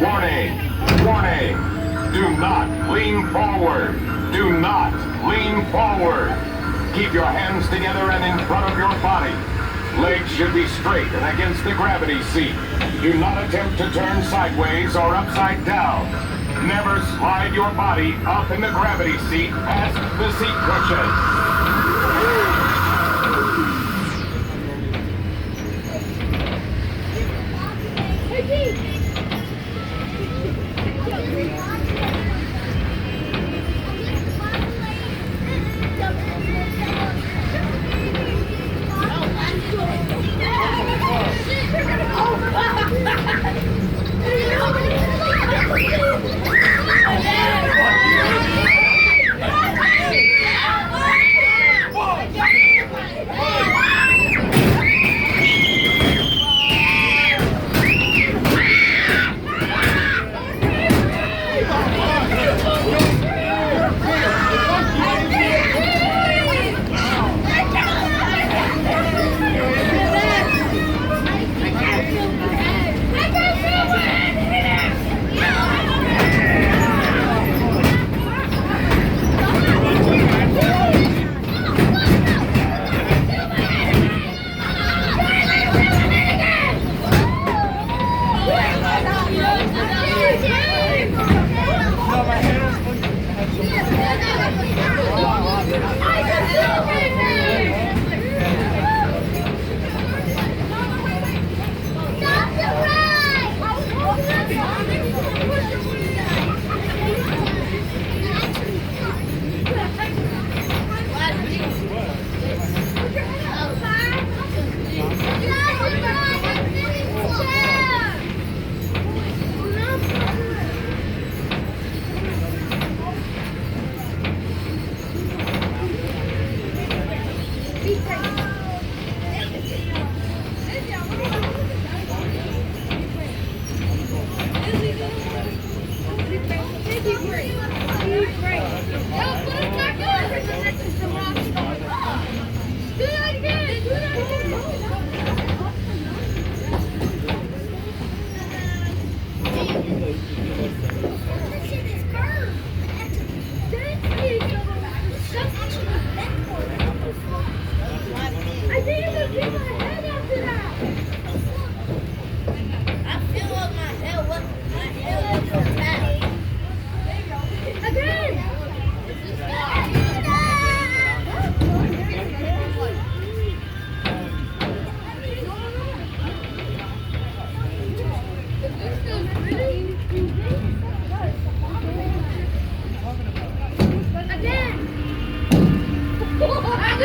Warning! Warning! Do not lean forward! Do not lean forward! Keep your hands together and in front of your body. Legs should be straight and against the gravity seat. Do not attempt to turn sideways or upside down. Never slide your body up in the gravity seat past the seat cushion.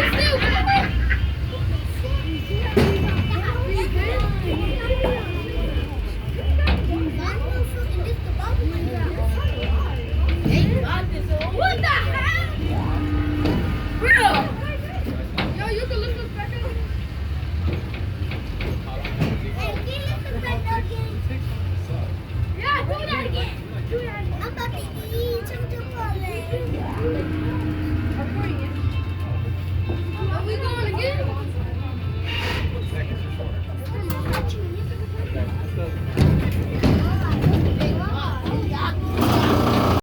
Again!